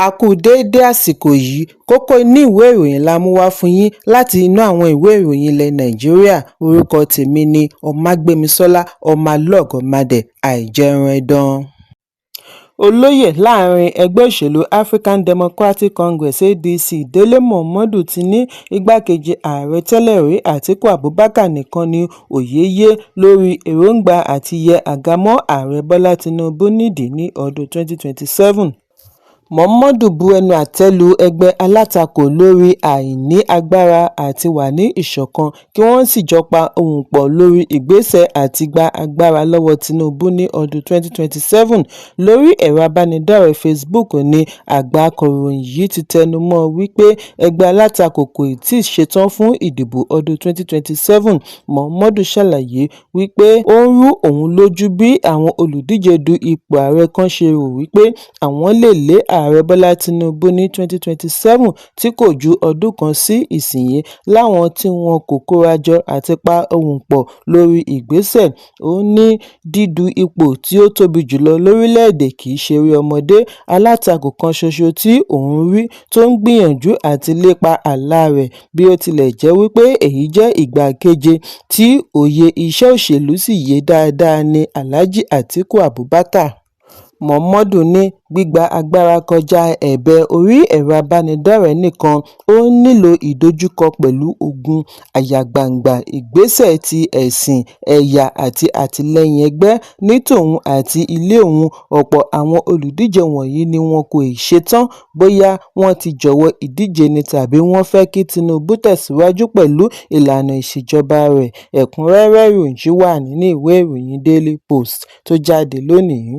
A kú déédé àsìkò yìí, kókó inú ìwé ìròyìn la mú wá fún yín láti inú àwọn ìwé ìròyìn ilẹ̀ Nàìjíríà. Orúkọ tèmi ni Ọmágbémisọ́lá Ọmọlọ́gọ̀mádẹ àìjẹran ẹdán. Olóyè láàrin ẹgbẹ́ òṣèlú African Democratic Congress (ADC) Délé Momodu ti ní igbákejì ààrẹ tẹ́lẹ̀ rí Atiku Abubakar nìkan ni òye yé lórí èròǹgbà àti yẹ àga mọ́ ààrẹ Bọ́lá Tinubu nídìí ní ọdún 2027. Momodu bu ẹnu àtẹ́ lu ẹgbẹ́ alátakò lórí àìní agbára àti wà ní ìṣọ̀kan kí wọ́n sì jọ pa ohùn pọ̀ lórí ìgbésẹ̀ àti gba agbára lọ́wọ́ Tinubu ní ọdún 2027. Lórí ẹ̀rọ abánidọ́rẹ̀ẹ́ Facebook ni àgbà akọ̀ròyìn yìí ti tẹnu mọ́ wípé ẹgbẹ́ alátakò kò tíì ṣetán fún ìdìbò ọdún 2027. Momodu ṣàlàyé wípé ó ń rú òun lójú bí àwọn olùdíje du ipò ààrẹ kan ṣe rò wípé àwọn lè lé ààrẹ Bọ́lá Tinubu ní 2027 tí kò ju ọdún kan sí ìsinyìí láwọn tí wọn kò kórajọ àti pa ohùn pọ̀ lórí ìgbésẹ̀. Ó ní dídu ipò tí ó tóbi jùlọ lórílẹ̀-èdè kìí ṣeré ọmọdé. Alátakò kan ṣoṣo tí òun rí tó ń gbìyànjú àti lépa àlá rẹ̀ bí ó tilẹ̀ jẹ́ wípé èyí jẹ́ ìgbà keje tí òye iṣẹ́ òṣèlú sì yé dáadáa ní Alhaji Atiku Abubakar. Momodu ní gbígba agbára kọjá ẹ̀bẹ̀ orí ẹ̀rọ abánidọ́rẹ̀ẹ́ nìkan, ó nílò ìdojúkọ pẹ̀lú ogun àyàgbàǹgbà, ìgbésẹ̀ ti ẹ̀sìn, ẹ̀yà àti àtìlẹ́yìn ẹgbẹ́ ní tòun àti ilé òun. Ọ̀pọ̀ àwọn olùdíje wọ̀nyí ni wọn kò ṣetán, bóyá wọ́n ti jọ̀wọ́ ìdíje ni tàbí wọ́n fẹ́ kí Tinubu tẹ̀síwájú pẹ̀lú ìlànà ìṣèjọba rẹ̀. Ẹ̀kúnrẹ́rẹ́ ìròyìn wà nínú ìwé ìròyìn Daily Post tó jáde lónìí.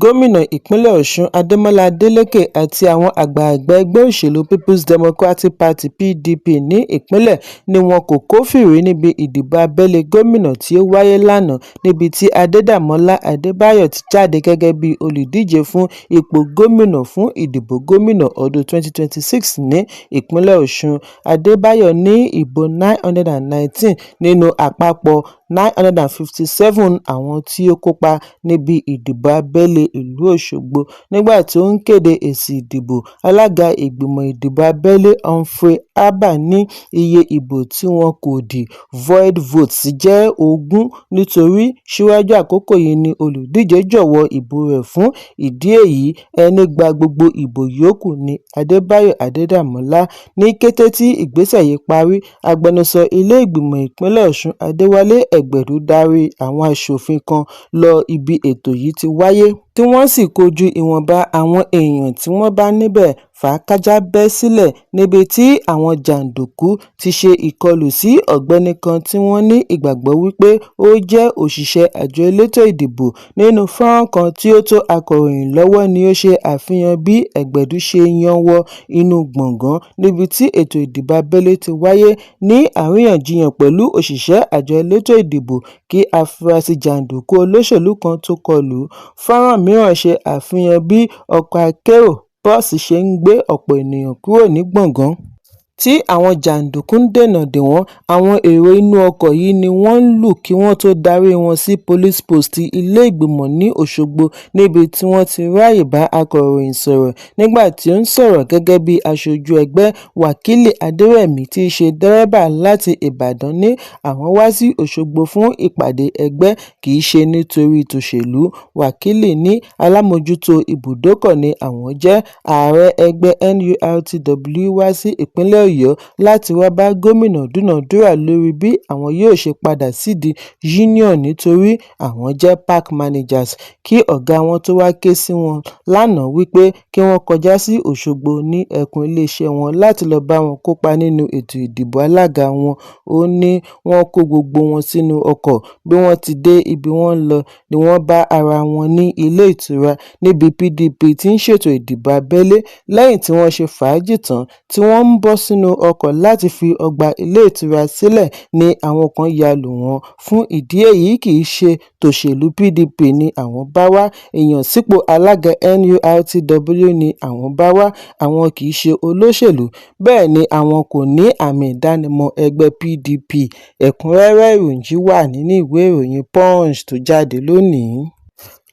Gómìnà ìpínlẹ̀ Ọ̀ṣun Adémọ́lá Adélékè àti àwọn àgbààgbà ẹgbẹ́ òṣèlú People's Democratic Party (PDP) ní ìpínlẹ̀ ni wọn kò kófìrí níbi ìdìbò abẹ́lé gómìnà tí ó wáyé lánàá, níbi tí Adédàmọ́lá Adébáyọ̀ ti jáde gẹ́gẹ́ bí olùdíje fún ipò gómìnà fún ìdìbò gómìnà ọdún 2026 ní ìpínlẹ̀ Ọ̀ṣun. Adébáyọ̀ ní ìbò 919 nínú àpapọ̀ 957 àwọn tí ó kópa níbi ìdìbò abẹ́lé ìlú Òṣogbo. Nígbà tí ó ń kéde èsì ìdìbò, alága ìgbìmọ̀ ìdìbò abẹ́lé Humphrey Abba ní iye ìbò tí wọn kò dì (void votes) jẹ́ 20 nítorí síwájú àkókò yìí ni olùdíje jọ̀wọ́ ìbò rẹ̀ fún ìdí èyí ẹni gba gbogbo ìbò yòókù ní Adébáyọ̀ Adédàmọ́lá. Ní kété tí ìgbésẹ̀ yìí parí, agbẹnusọ ilé ìgbìmọ̀ ìpínlẹ̀ Ọ̀ṣun Adéwálé Ẹgbẹ̀dú darí àwọn aṣòfin kan lọ ibi ètò yìí ti wáyé, tí wọ́n sì kojú ìwọ̀nba àwọn èèyàn tí wọ́n bá níbẹ̀. Fàákájà bẹ́ sílẹ̀ níbi tí àwọn jàǹdùkú ti ṣe ìkọlù sí ọ̀gbẹ́ni kan tí wọ́n ní ìgbàgbọ́ wípé ó jẹ́ òṣìṣẹ́ àjọ elétò ìdìbò. Nínú fọ́nrán kan tí ó tó akọ̀ròyìn lọ́wọ́ ni ó ṣe àfihàn bí Ẹgbẹ̀dú ṣe yan wọ inú gbọ̀ngàn níbi tí ètò ìdìbò abẹ́lé ti wáyé ní àríyànjiyàn pẹ̀lú òṣìṣẹ́ àjọ elétò ìdìbò kí afurasí jàǹdùkú olóṣèlú kan tó kọlù ú. Fọ́nrán mìíràn ṣe àfihàn bí ọkọ̀ akérò bọ́ọ̀sì ṣe ń gbé ọ̀pọ̀ ènìyàn kúrò ní gbọ̀ngàn tí àwọn jàǹdùkú ń dènà dè wọ́n. Àwọn èrò inú ọkọ̀ yìí ni wọ́n ń lù kí wọ́n tó darí wọn sí police post ilé ìgbìmọ̀ ní Òṣogbo, níbi tí wọ́n ti ráàyè bá akọ̀ròyìn sọ̀rọ̀. Nígbà tí ó ń sọ̀rọ̀ gẹ́gẹ́ bí aṣojú ẹgbẹ́, Wákìlì Adérẹ̀mí tí í ṣe dẹ́rẹ́bà láti Ìbàdàn ní àwọn wá sí Òṣogbo fún ìpàdé ẹgbẹ́ kì í ṣe nítorí tòṣèlú. Wákìlì ní alámòjútó ibùdókọ̀ ni àwọn jẹ́. Ààrẹ ẹgbẹ́ NURTW wá sí ìpínlẹ̀ Ọ̀yọ́ láti wá bá gómìnà dúnàádúrà lórí bí àwọn yóò ṣe padà sídìí union nítorí àwọn jẹ́ park managers, kí ọ̀gá wọn tó wá ké sí wọn lánàá wípé kí wọ́n kọjá sí Òṣogbo ní ẹkùn iléeṣẹ́ wọn láti lọ bá wọn kópa nínú ètò ìdìbò alága wọn. Ó ní wọ́n kó gbogbo wọn sínú ọkọ̀, bí wọ́n ti dé ibi wọ́n lọ ni wọ́n bá ara wọn ní ilé ìtura níbi PDP tí ń ṣètò ìdìbò abẹ́lé. Lẹ́yìn tí wọ́n ṣe fàájì tán tí wọ́n ń bọ́ sínú ọkọ̀ láti fi ọgbà ilé ìtura sílẹ̀ ni àwọn kan ya lù wọ́n. Fún ìdí èyí kì í ṣe tòṣèlú PDP ni àwọn bá wá, ìyànsípò alága NURTW ni àwọn bá wá, àwọn kì í ṣe olóṣèlú, bẹ́ẹ̀ ni àwọn kò ní àmì ìdánimọ̀ ẹgbẹ́ PDP. Ẹ̀kúnrẹ́rẹ́ ìròyìn wà nínú ìwé ìròyìn Punch tó jáde lónìí.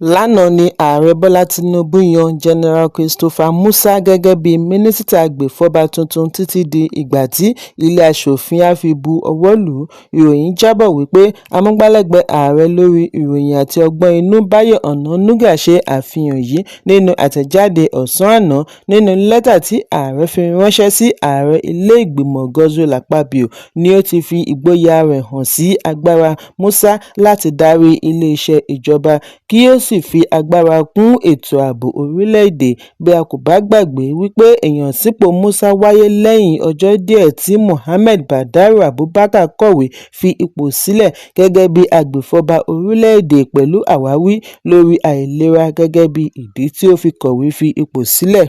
Lánàá ni ààrẹ Bọ́lá Tinubu yan General Christopher Musa gẹ́gẹ́ bí mínísítà agbèfọ́ba tuntun títí di ìgbà tí ilé aṣòfin á fi bu ọwọ́ lù ú. Ìròyìn jábọ̀ wípé amúgbálẹ́gbẹ̀ẹ́ ààrẹ lórí ìròyìn àti ọgbọ́n inú Báyọ̀ Ọ̀nànúgà ṣe àfihàn yìí nínú àtẹ̀jáde ọ̀sán àná nínú lẹ́tà tí ààrẹ fi ránṣẹ́ sí ààrẹ ilé ìgbìmọ̀ Godswill Akpabio ni ó ti fi ìgboyà rẹ̀ hàn sí agbára Musa láti darí iléeṣẹ́ ìjọba kí ó sì fi agbára kún ètò ààbò orílẹ̀-èdè. Bí a kò bá gbàgbé wípé ìyànsípò Musa wáyé lẹ́yìn ọjọ́ díẹ̀ tí Mohammed Badru Abubakar kọ̀wé fi ipò sílẹ̀ gẹ́gẹ́ bí agbèfọ́ba orílẹ̀-èdè pẹ̀lú àwáwí lórí àìlera gẹ́gẹ́ bí ìdí tí ó fi kọ̀wé fi ipò sílẹ̀.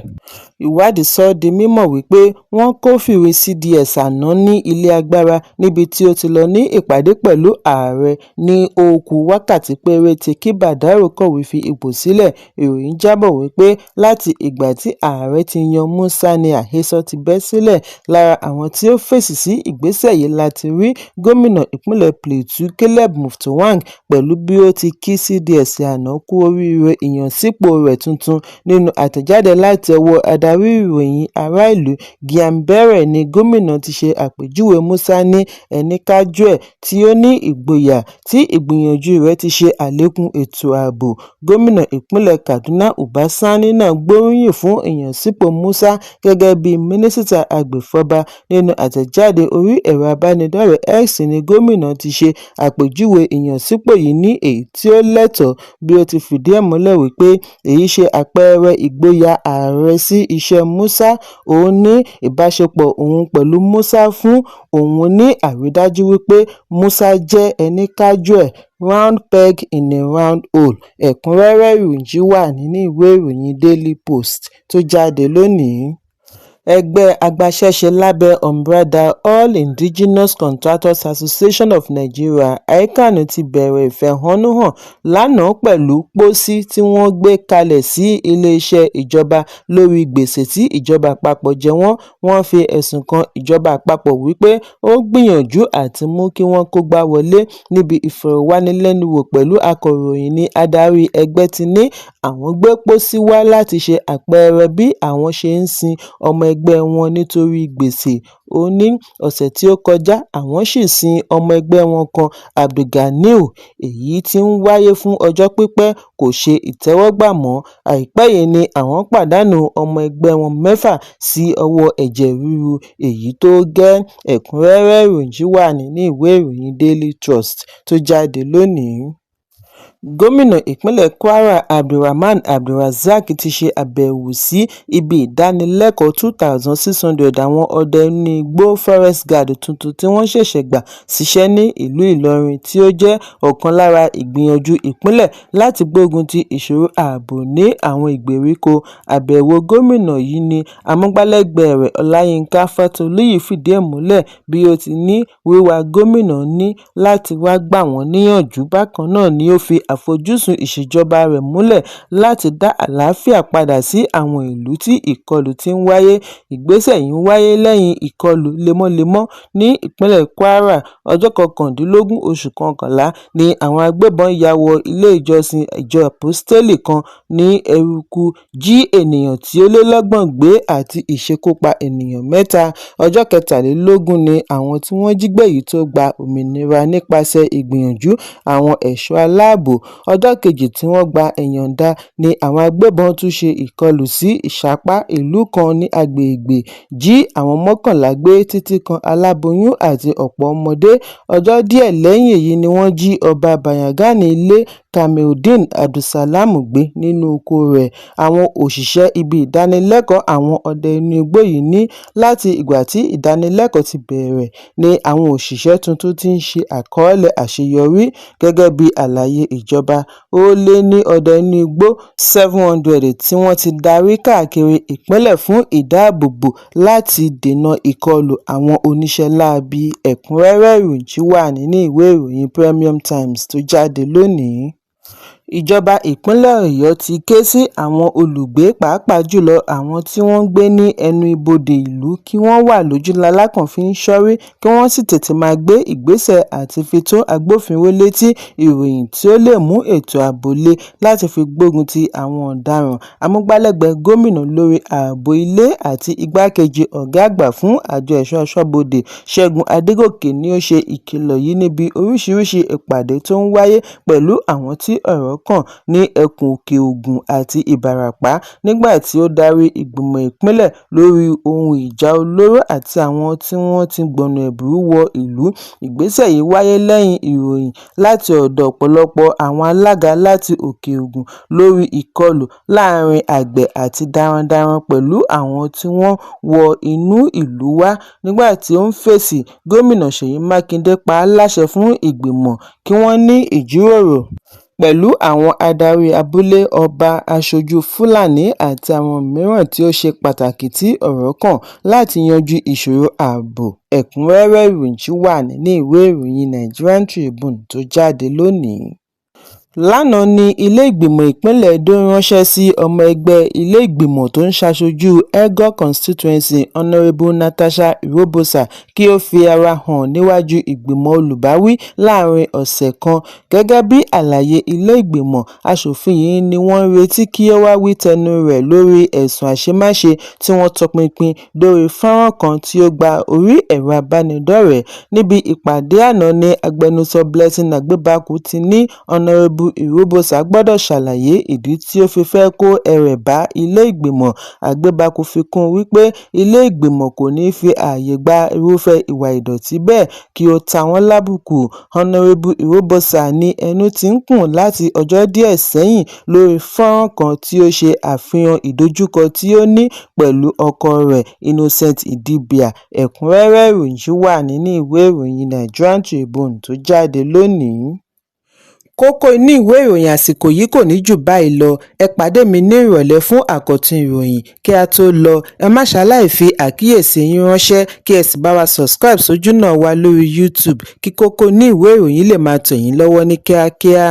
Ìwádìí sọ di mímọ̀ wípé wọ́n kófìrí CDS àná ní ilé agbára níbi tí ó ti lọ ní ìpàdé pẹ̀lú ààrẹ ní ó kù wákàtí péréte kí Badru kọ̀wé fi ipò sílẹ̀. Ìròyìn jábọ̀ wípé láti ìgbà tí ààrẹ ti yan Musa ni àhesọ ti bẹ́ sílẹ̀. Lára àwọn tí ó fèsì sí ìgbésẹ̀ yìí láti rí gómìnà ìpínlẹ̀ Plateau Caleb Mutfwang pẹ̀lú bí ó ti kí CDS àná kú oríire ìyànsípò rẹ̀ tuntun. Nínú àtẹ̀jáde láti ọwọ́ adarí ìròyìn ará ìlú Guillaume Bere ni gómìnà ti ṣe àpèjúwe Musa ní ẹnìkájúẹ̀ tí ó ní ìgboyà tí ìgbìyànjú rẹ̀ ti ṣe àlékún ètò ààbò. Gómìnà ìpínlẹ̀ Kaduna Uba Sani náà gbóríyìn fún ìyànsípò Musa gẹ́gẹ́ bí mínísítà agbèfọ́ba. Nínú àtẹ̀jáde orí ẹ̀rọ abánidọ́rẹ̀ẹ́ X ni gómìnà ti ṣe àpèjúwe ìyànsípò yìí ní èyí tí ó lẹ́tọ̀ọ́ bí ó ti fìdí ẹ̀ múlẹ̀ wípé èyí ṣe àpẹẹrẹ ìgboyà ààrẹ sí iṣẹ́ Musa. Òun ní ìbáṣepọ̀ òun pẹ̀lú Musa fún òun ní àrídájú wípé Musa jẹ́ ẹnìkájúẹ̀. Round peg in a round hole. Ẹ̀kúnrẹ́rẹ́ ìròyìn wà nínú ìwé ìròyìn Daily Post tó jáde lónìí. Ẹgbẹ́ agbaṣẹ́ṣe lábẹ́ umbrella All Indigenous Contractors Association of Nigeria (AICAN) ti bẹ̀rẹ̀ ìfẹ̀hónúhàn lánàá pẹ̀lú pósí tí wọ́n gbé kalẹ̀ sí iléeṣẹ́ ìjọba lórí gbèsè tí ìjọba àpapọ̀ jẹ wọ́n. Wọ́n fi ẹ̀sùn kan ìjọba àpapọ̀ wípé ó gbìyànjú àti mú kí wọ́n kógbá wọlé. Níbi ìfọ̀rọ̀wánilẹ́nuwò pẹ̀lú akọ̀ròyìn ni adarí ẹgbẹ́ ti ní àwọn gbé pósí wá láti ṣe àpẹẹrẹ bí àwọn ṣe ń sin ọmọ ẹgbẹ́ wọn nítorí gbèsè. Ó ní ọ̀sẹ̀ tí ó kọjá àwọn sì sin ọmọ ẹgbẹ́ wọn kan Abdulganiu. Èyí tí ń wáyé fún ọjọ́ pípẹ́ kò ṣe ìtẹ́wọ́gbà mọ́. Àìpẹ́ yìí ni àwọn pàdánù ọmọ ẹgbẹ́ wọn 6 sí ọwọ́ ẹ̀jẹ̀ ríru èyí tó gẹ́. Ẹ̀kúnrẹ́rẹ́ ìròyìn wà nínú ìwé ìròyìn Daily Trust tó jáde lónìí. Gómìnà ìpínlẹ̀ Kwara Abdulrahman Abdulrazak ti ṣe àbẹ̀wò sí ibi ìdánilẹ́kọ̀ọ́ 2,600 àwọn ọdẹ inú igbó Forest Guard tuntun tí wọ́n ṣẹ̀ṣẹ̀ gbà síṣẹ́ ní ìlú Ìlọrin tí ó jẹ́ ọ̀kan lára ìgbìyànjú ìpínlẹ̀ láti gbógun ti ìṣòro ààbò ní àwọn ìgbèríko. Àbẹ̀wò gómìnà yìí ni amúgbálẹ́gbẹ̀ẹ́ rẹ̀ Ọláyínká Fátolúyì fìdí ẹ̀ múlẹ̀ bí ó ti ní wíwá gómìnà ní láti wá gbà wọ́n níyànjú. Bákan náà ni ó fi àfojúsùn ìṣèjọba rẹ̀ múlẹ̀ láti dá àlàáfíà padà sí àwọn ìlú tí ìkọlù ti ń wáyé. Ìgbésẹ̀ yìí ń wáyé lẹ́yìn ìkọlù lemọ́lemọ́ ní ìpínlẹ̀ Kwara. Ọjọ́ 19 oṣù kọkànlá ni àwọn agbébọn ya wọ ilé ìjọsìn ìjọ Àpọ́stélì kan ní Eruku, jí ènìyàn tí ó lé lọ́gbọ̀n gbé àti ìṣekúpa ènìyàn 3. Ọjọ́ 23 ni àwọn tí wọ́n jí gbé yìí tó gba òmìnira nípasẹ̀ ìgbìyànjú àwọn ẹ̀ṣọ́ aláàbò. Ọjọ́ kejì tí wọ́n gba ìyọ̀ǹda ni àwọn agbébọn tún ṣe ìkọlù sí Ìṣàpá, ìlú kan ní agbègbè, jí àwọn 11 gbé títí kan aláboyún àti ọ̀pọ̀ ọmọdé. Ọjọ́ díẹ̀ lẹ́yìn èyí ni wọ́n jí ọba Bayangani ilé Kamaldeen Abdulsalam gbé nínú oko rẹ̀. Àwọn òṣìṣẹ́ ibi ìdánilẹ́kọ̀ọ́ àwọn ọdẹ inú igbó yìí ní láti ìgbà tí ìdánilẹ́kọ̀ọ́ ti bẹ̀rẹ̀ ni àwọn òṣìṣẹ́ tuntun ti ń ṣe àkọọ́lẹ̀ àṣeyọrí. Gẹ́gẹ́ bí àlàyé ìjọba, ó lé ní ọdẹ inú igbó 700 tí wọ́n ti darí káàkiri ìpínlẹ̀ fún ìdáàbòbò láti dènà ìkọlù àwọn oníṣẹ́ láabi. Ẹ̀kúnrẹ́rẹ́ ìròyìn wà nínú ìwé ìròyìn Premium Times tó jáde lónìí. Ìjọba ìpínlẹ̀ Ọ̀yọ́ ti ké sí àwọn olùgbé pàápàá jùlọ àwọn tí wọ́n ń gbé ní ẹnu ibodè ìlú kí wọ́n wà lójúlalákàn fi ń ṣọ́rí kí wọ́n sì tètè máa gbé ìgbésẹ̀ àti fi tó agbófinró létí ìròyìn tí ó lè mú ètò ààbò le láti fi gbógun ti àwọn ọ̀daràn. Amúgbálẹ́gbẹ̀ẹ́ gómìnà lórí ààbò ilé àti igbákejì ọ̀gá àgbà fún àjọ ẹ̀ṣọ́ aṣọ́bodè Ṣẹ́gun Adégòkè ni ó ṣe ìkìlọ̀ yìí níbi oríṣiríṣi ìpàdé tó ń wáyé pẹ̀lú àwọn tí ọ̀rọ̀ kàn ní ẹkùn Òkè Ògùn àti Ìbàràpá nígbà tí ó darí ìgbìmọ̀ ìpínlẹ̀ lórí ohun ìjà olóró àti àwọn tí wọ́n ti gbọ̀nà ẹ̀bùrú wọ ìlú. Ìgbésẹ̀ yìí wáyé lẹ́yìn ìròyìn láti ọ̀dọ̀ ọ̀pọ̀lọpọ̀ àwọn alága láti Òkè Ògùn lórí ìkọlù láàrin àgbẹ̀ àti darandaran pẹ̀lú àwọn tí wọ́n wọ inú ìlú wá. Nígbà tí ó ń fèsì, Gómìnà Ṣèyí Mákindé pa á láṣẹ fún ìgbìmọ̀ kí wọ́n ní ìjíròrò pẹ̀lú àwọn adarí abúlé, ọba, aṣojú Fúlàní àti àwọn mìíràn tí ó ṣe pàtàkì tí ọ̀rọ̀ kàn láti yanjú ìṣòro ààbò. Ẹ̀kúnrẹ́rẹ́ ìròyìn ṣì wà nínú ìwé ìròyìn Nigerian Tribune tó jáde lónìí. Lánàá ni ilé-ìgbìmọ̀ ìpínlẹ̀ Edo ránṣẹ́ sí ọmọ ẹgbẹ́ ilé-ìgbìmọ̀ tó ń ṣaṣojú Ẹ̀gọ́ constituency Honourable Natasha Irobosa kí ó fi ara hàn níwájú ìgbìmọ̀ olùbáwí láàrin ọ̀sẹ̀ kan. Gẹ́gẹ́ bí àlàyé ilé-ìgbìmọ̀ aṣòfin yìí ni wọ́n ń retí kí ó wá wí tẹnu rẹ̀ lórí ẹ̀sùn àṣemáṣe tí wọ́n tọpinpin lórí fọ́nrán kan tí ó gba orí ẹ̀rọ abánidọ́rẹ̀ẹ́. Níbi ìpàdé àná ni agbẹnusọ Blessing Agbebaku ti ní Honourable Irobosa gbọ́dọ̀ ṣàlàyé ìdí tí ó fi fẹ́ kó ẹrẹ̀ bá ilé-ìgbìmọ̀. Agbebaku fi kún un wípé ilé-ìgbìmọ̀ kò ní fi ààyè gba irúfẹ́ ìwà ìdọ̀tí bẹ́ẹ̀ kí ó ta wọ́n lábùkù. Honourable Irobosa ní ẹnu ti ń kùn láti ọjọ́ díẹ̀ sẹ́yìn lórí fọ́nrán kan tí ó ṣe àfihàn ìdojúkọ tí ó ní pẹ̀lú ọkọ rẹ̀ Innocent Idibia. Ẹ̀kúnrẹ́rẹ́ ìròyìn ṣì wà nínú ìwé ìròyìn Nigerian Tribune tó jáde lónìí. Kókó inú ìwé ìròyìn àsìkò yìí kò ní jù báyìí lọ. Ẹ pàdé mi ní ìrọ̀lẹ́ fún àkọ́tún ìròyìn. Kí a tó lọ, ẹ má ṣaláì fi àkíyèsí yín ránṣẹ́ kí ẹ sì bá wa subscribe sójú náà wa lórí YouTube kí kókó inú ìwé ìròyìn lè máa tẹ̀ yín lọ́wọ́ ní kíákíá.